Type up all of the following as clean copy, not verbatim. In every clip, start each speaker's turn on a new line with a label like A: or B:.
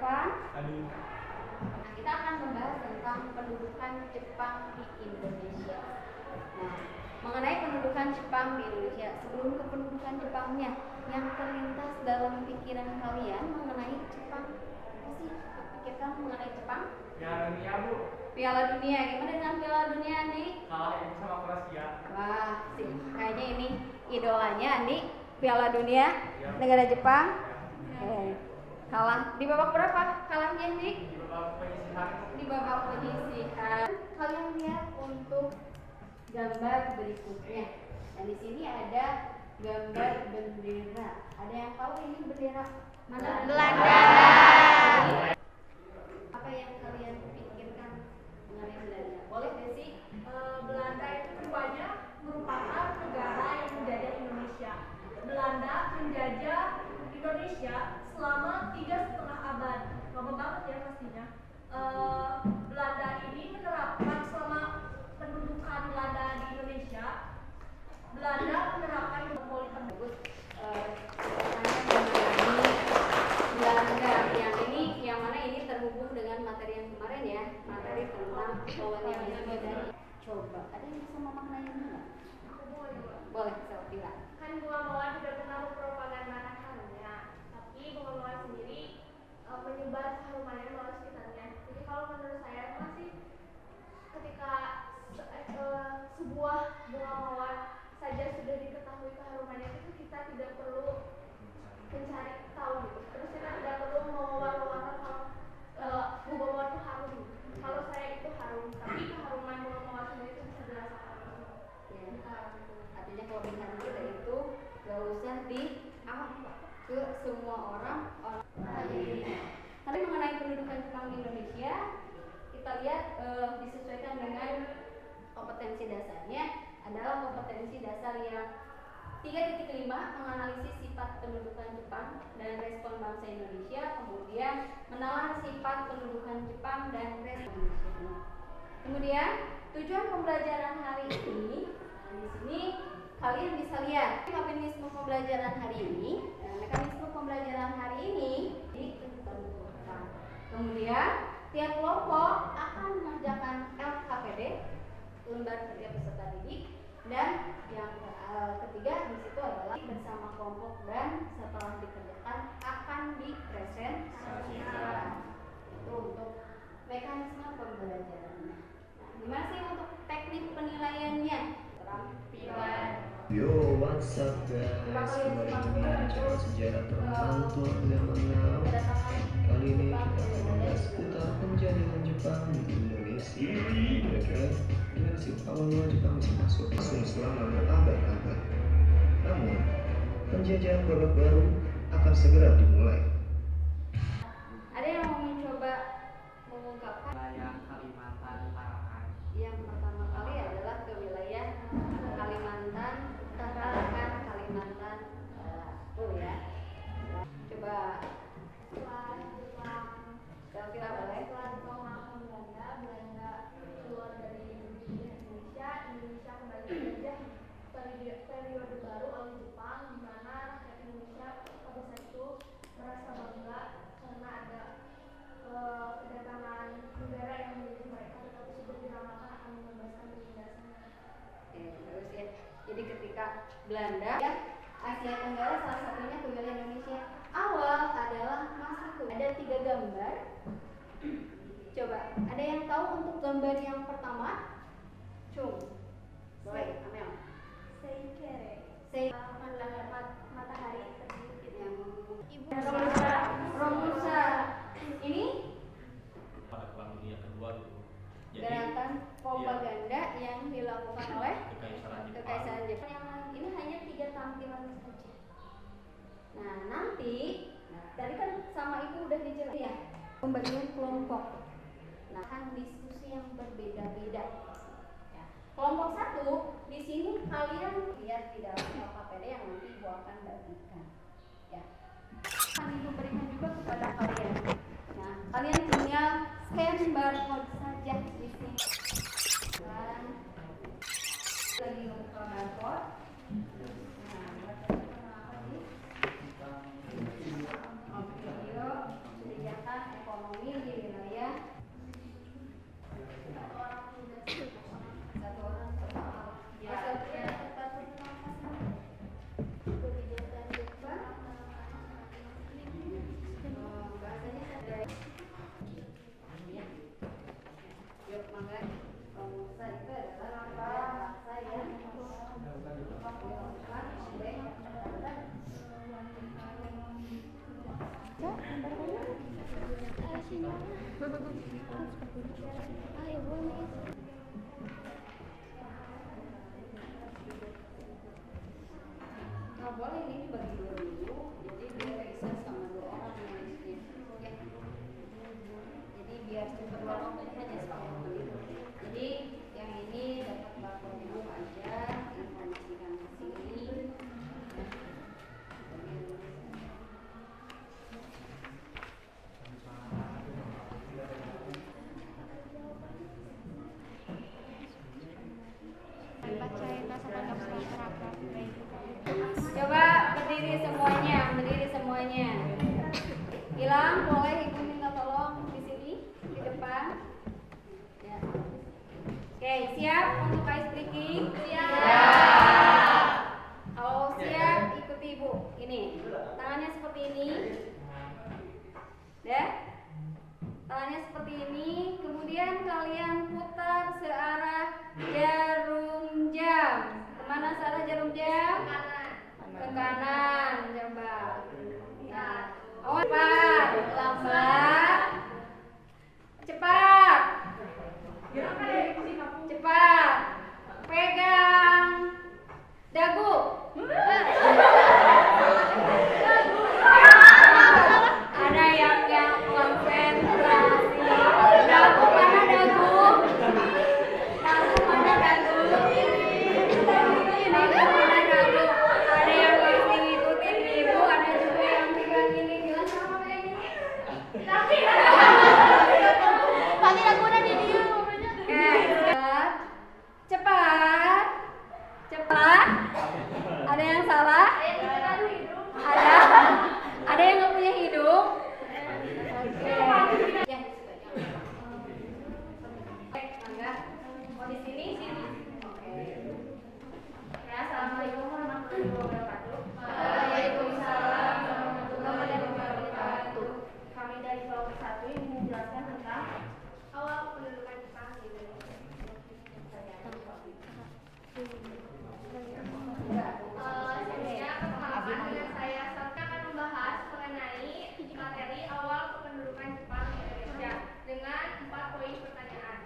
A: Jepang.
B: Aduh.
A: Nah, kita akan membahas tentang pendudukan Jepang di Indonesia. Nah, mengenai pendudukan Jepang di Indonesia, sebelum ke pendudukan Jepangnya, yang terlintas dalam pikiran kalian mengenai Jepang, apa sih pikirkan mengenai Jepang?
B: Piala Dunia, Bu.
A: Piala Dunia, gimana dengan Piala Dunia, Andi?
B: Kalah ini sama Kroasia.
A: Wah, sih, kayaknya ini idolanya Andi, Piala Dunia,
B: Ya.
A: negara Jepang.
B: Ya.
A: Kalah di babak berapa? Kalahnya Andi?
B: Di babak penyisihan.
A: Di babak penyisihan. Kalian lihat untuk gambar berikutnya. Dan di sini ada gambar bendera. Ada yang tahu ini bendera mana?
C: Belanda.
A: Apa yang kalian pikirkan mengenai Belanda? Boleh Desi?
C: Belanda itu keduanya merupakan negara yang menjajah Indonesia. Belanda menjajah Indonesia selama 3,5 abad. Lama banget ya pastinya. Belanda ini menerapkan selama pendudukan Belanda di Indonesia. Belanda menerapkan politik
A: Bagus. Mengenai Belanda yang mana ini terhubung dengan materi yang kemarin ya, materi tentang kolonialisme dan coba. Ada yang bisa memaknai ini nggak? Boleh, Selvira.
C: kan Bunga Mawar tidak pernah mempropagandakannya, tapi Bunga Mawar sendiri menyebar keharumannya melalui sekitarnya. Jadi kalau menurut saya masih ketika sebuah bunga mawar saja sudah diketahui keharumannya, itu kita tidak perlu mencari tahu gitu. Terus kita tidak perlu mewar-warkan kalau bunga mawar itu harum. Kalau saya itu harum, tapi keharuman bunga mawar sendiri itu bisa dirasakan.
A: Ya. Artinya kelebihan kita itu gak usah di ke semua orang. Tapi mengenai pendudukan Jepang di Indonesia, kita lihat disesuaikan dengan kompetensi dasarnya adalah kompetensi dasar yang 3.5 menganalisis sifat pendudukan Jepang dan respon bangsa Indonesia, kemudian menalar sifat pendudukan Jepang dan respon Indonesia. Kemudian tujuan pembelajaran hari ini, di sini kalian bisa lihat mekanisme pembelajaran hari ini. Mekanisme pembelajaran hari ini ditentukan. Kemudian tiap kelompok akan mengerjakan LKPD, lembar kerja peserta didik, dan yang ketiga di situ adalah bersama kelompok dan setelah dikerjakan akan dipresentasikan. Itu untuk mekanisme pembelajarannya. Nah, gimana sih untuk teknik penilaiannya? Keterampilan.
D: Yo, what's up guys? Kembali dengan channel sejarah termantul dan mengenal. Kali ini kita akan membahas seputar penjajahan Jepang di Indonesia. Kira-kira gimana sih awal mula Jepang bisa masuk selama berabad-abad. Namun, penjajahan babak baru akan segera dimulai.
A: Ada yang mau mencoba mengungkapkan?
B: Wilayah Kalimantan Tarakan.
A: Yang pertama kali adalah ke wilayah Kalimantan Tarakan, Kalimantan Barat ya. Coba Selvira boleh?
C: Setelah penguasaan Belanda keluar dari Indonesia kembali menjajah periode baru oleh Jepang, di mana rakyat Indonesia pada saat itu merasa bangga karena ada kedatangan negara yang menjadi mereka, tetapi sudah diramalkan akan membebaskan penindasannya.
A: Oke, terus ya. Jadi ketika Belanda ya, Asia Tenggara salah satunya ke wilayah Indonesia. Awal adalah masuk ada 3 gambar. Coba, ada yang tahu untuk gambar yang pertama? Boleh, Amel. Sei
C: Pandangan matahari terbit
A: yang
C: Ibu
A: Romusa. Ini
B: Pada Perang Dunia Kedua gitu.
A: gerakan propaganda yang dilakukan oleh Kekaisaran
B: Jepang.
A: Jepang. Yang ini hanya 3 tampilan saja. Nah, nanti tadi kan sama ibu udah dijelaskan ya, pembagian kelompok. Nah, kan diskusi yang berbeda-beda. Ya. Kelompok 1 di sini kalian lihat di dalam LKPD yang nanti ibu akan bagikan. Ya. Akan ibu berikan juga kepada kalian. Nah, kalian tinggal scan barcode saja di sini. Dan lagi buka barcode. Nah, barcode apa sih? Video, sediakan Nah, boleh ini dibagi dua dulu. Jadi biar Raisa sama dua orang nulisnya. Ya. Jadi biar cepat waktunya hanya 10 menit. Jadi yang ini dapat barcode dulu aja, informasikan ke sini. Coba berdiri semuanya. Hilang, boleh ibu minta tolong di sini, di depan. Ya. Oke, siap untuk ice breaking? Siap. Kalau siap, ikuti ibu. Ini, tangannya seperti ini. Ya. Tangannya seperti ini. Kemudian kalian putar searah jarum jam. Kemana searah jarum jam? Ke kanan, coba. Nah, cepat, lambat, cepat, cepat, pegang dagu. Ada yang konsentrasi. Dagu mana dagu? Dagu mana dagu? Ada yang masih ngikutin ibu, ada juga yang pegang ini. Gimana sama kayak gini?
C: Pasti aku udah di dia ngobrolnya.
A: Cepat, cepat. Ada yang salah? Ada yang nggak punya hidung? Oke. Ya. Angga. Oh di sini? Oke. Ya, assalamualaikum warahmatullahi wabarakatuh. Waalaikumsalam warahmatullahi wabarakatuh. Kami dari kelompok 1 ingin menjelaskan tentang awal pendudukan Jepang di Indonesia.
C: Sebelumnya perkenalkan dengan saya akan membahas mengenai materi awal kependudukan Jepang di Indonesia dengan 4 poin pertanyaan.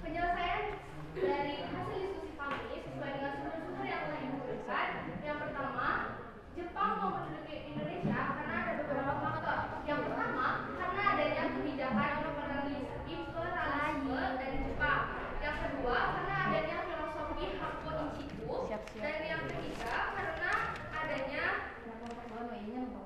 C: Penyelesaian dari hasil diskusi kami sesuai dengan sumber-sumber yang telah diberikan. Yang pertama, Jepang mau menduduki Indonesia karena ada beberapa faktor. Yang pertama, karena adanya kebijakan imperialisme dari Jepang. Yang kedua, karena adanya filosofi Hakko Ichiku. Dan yang ketiga, karena adanya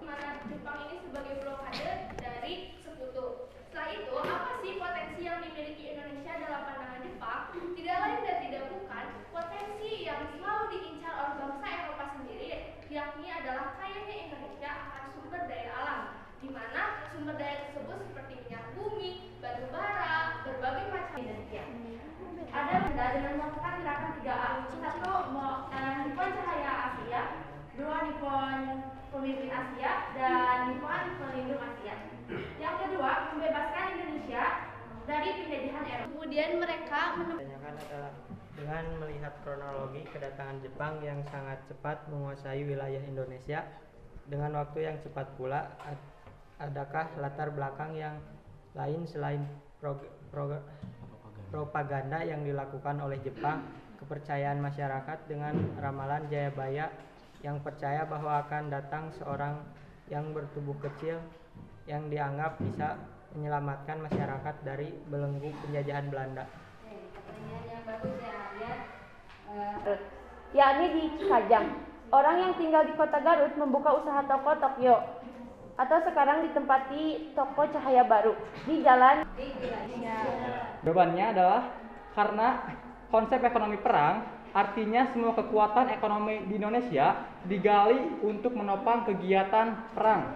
C: mana Jepang ini sebagai blokade dari sekutu. Setelah itu, apa sih potensi yang dimiliki Indonesia dalam pandangan Jepang? Tidak lain dan tidak bukan potensi yang selalu diincar oleh bangsa Eropa sendiri, yakni adalah kayanya Indonesia akan sumber daya alam, di mana sumber daya tersebut seperti minyak bumi, batu bara, berbagai macam energi. Ada benda dengan melakukan gerakan 3A. Satu, Nippon Cahaya Asia, dua, Nippon Pemimpin Asia, dan Nippon Pelindung Asia. Yang kedua, membebaskan Indonesia dari penjajahan Eropa. Kemudian mereka
E: Kebanyakan adalah dengan melihat kronologi kedatangan Jepang yang sangat cepat menguasai wilayah Indonesia dengan waktu yang cepat pula, adakah latar belakang yang lain selain propaganda yang dilakukan oleh Jepang, kepercayaan masyarakat dengan ramalan Jayabaya yang percaya bahwa akan datang seorang yang bertubuh kecil yang dianggap bisa menyelamatkan masyarakat dari belenggu penjajahan Belanda.
A: Pertanyaan yang bagus ya,
C: yakni di Cikajang. Orang yang tinggal di kota Garut membuka usaha toko Tokyo atau sekarang ditempati toko Cahaya Baru di Jalan
F: Jawabannya adalah karena konsep ekonomi perang, artinya semua kekuatan ekonomi di Indonesia digali untuk menopang kegiatan perang.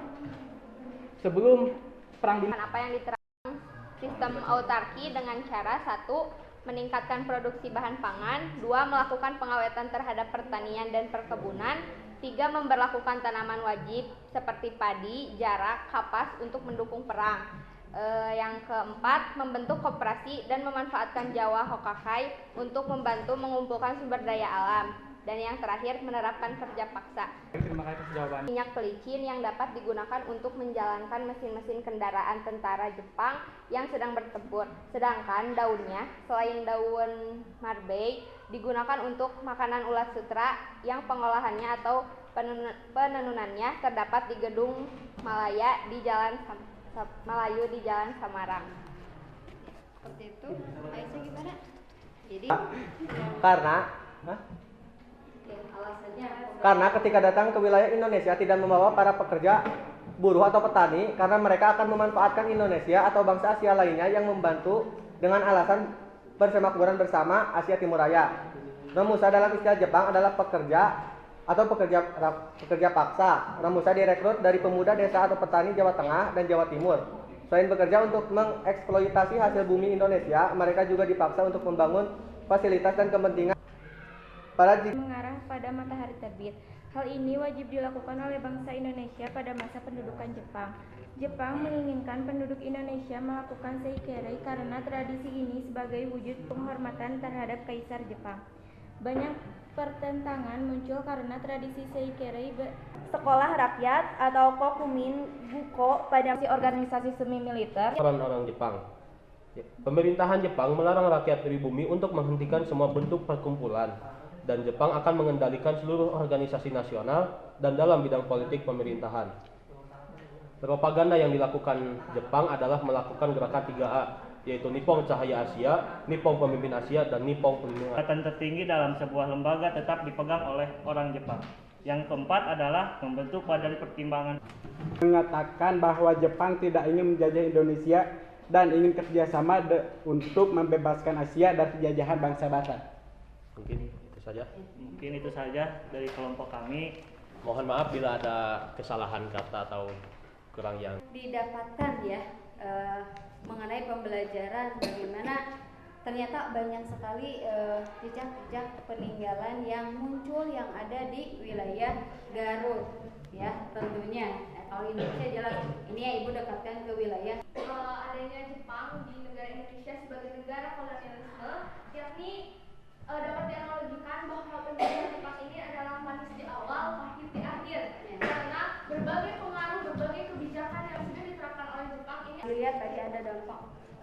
F: Sebelum perang dunia.
G: Apa yang diterapkan sistem autarki dengan cara 1. Meningkatkan produksi bahan pangan, 2. Melakukan pengawetan terhadap pertanian dan perkebunan, 3. Memberlakukan tanaman wajib seperti padi, jarak, kapas untuk mendukung perang. Yang keempat, membentuk koperasi dan memanfaatkan Jawa Hokakai untuk membantu mengumpulkan sumber daya alam. Dan yang terakhir, menerapkan kerja paksa.
F: Terima kasih atas jawabannya.
G: Minyak pelicin yang dapat digunakan untuk menjalankan mesin-mesin kendaraan tentara Jepang yang sedang bertempur. Sedangkan daunnya, selain daun marbei, digunakan untuk makanan ulat sutra yang pengolahannya atau penenunannya terdapat di Gedung Malaya di Jalan Melayu di Jalan Samarang.
A: Seperti itu. Aisyah gimana? Jadi alasannya
H: karena ketika datang ke wilayah Indonesia tidak membawa para pekerja, buruh atau petani karena mereka akan memanfaatkan Indonesia atau bangsa Asia lainnya yang membantu dengan alasan persemakmuran bersama Asia Timur Raya. Romusa dalam istilah Jepang adalah pekerja atau pekerja paksa. Romusa direkrut dari pemuda desa atau petani Jawa Tengah dan Jawa Timur. Selain bekerja untuk mengeksploitasi hasil bumi Indonesia, mereka juga dipaksa untuk membangun fasilitas dan kepentingan
I: mengarah pada matahari terbit. Hal ini wajib dilakukan oleh bangsa Indonesia pada masa pendudukan Jepang. Jepang menginginkan penduduk Indonesia melakukan seikere karena tradisi ini sebagai wujud penghormatan terhadap Kaisar Jepang. Banyak pertentangan muncul karena tradisi seikere sekolah rakyat atau kokumin buko pada organisasi semi militer.
J: Orang Jepang. Pemerintahan Jepang melarang rakyat pribumi untuk menghentikan semua bentuk perkumpulan, dan Jepang akan mengendalikan seluruh organisasi nasional dan dalam bidang politik pemerintahan. Propaganda yang dilakukan Jepang adalah melakukan gerakan 3A, yaitu Nippon Cahaya Asia, Nippon Pemimpin Asia, dan Nippon Perlindungan.
K: Jabatan tertinggi dalam sebuah lembaga tetap dipegang oleh orang Jepang. Yang keempat adalah membentuk badan pertimbangan.
L: Mengatakan bahwa Jepang tidak ingin menjajah Indonesia dan ingin kerjasama untuk membebaskan Asia dari penjajahan bangsa-bangsa.
J: Mungkin
K: itu saja dari kelompok kami.
J: Mohon maaf bila ada kesalahan kata atau kurang yang
A: didapatkan ya mengenai pembelajaran bagaimana ternyata banyak sekali jejak-jejak peninggalan yang muncul yang ada di wilayah Garut ya tentunya. Kalau Indonesia jelas ini ya Ibu dekatkan ke wilayah
C: adanya Jepang di negara Indonesia sebagai negara kolonialisme, yakni dapat dianalogikan bahwa penjajahan Jepang ini adalah manis di awal, pahit di akhir. Karena berbagai pengaruh, berbagai kebijakan yang sudah diterapkan oleh Jepang ini.
A: Lihat tadi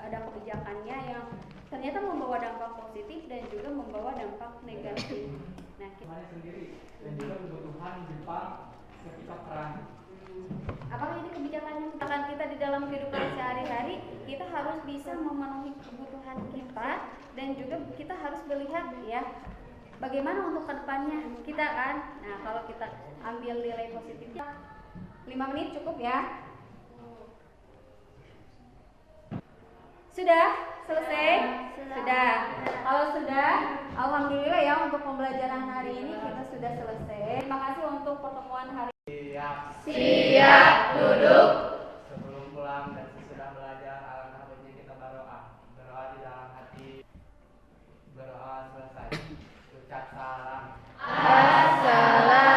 A: ada kebijakannya yang ternyata membawa dampak positif dan juga membawa dampak negatif. Nah, kita
F: sendiri dan juga kebutuhan Jepang ketika perang.
A: Apakah ini kebijakannya kebijakan kita di dalam kehidupan sehari-hari, kita harus bisa memenuhi kebutuhan kita dan juga kita harus melihat ya bagaimana untuk kedepannya kita kan. Nah kalau kita ambil nilai positifnya 5 menit cukup ya. Sudah selesai? Sudah. Kalau sudah, alhamdulillah ya untuk pembelajaran hari ini kita sudah selesai. Terima kasih untuk pertemuan hari ini.
H: Siap duduk. Sebelum pulang dan sesudah belajar, alangkah baiknya kita berdoa. Berdoa di dalam hati. Berdoa selesai. Ucap salam. Assalamualaikum.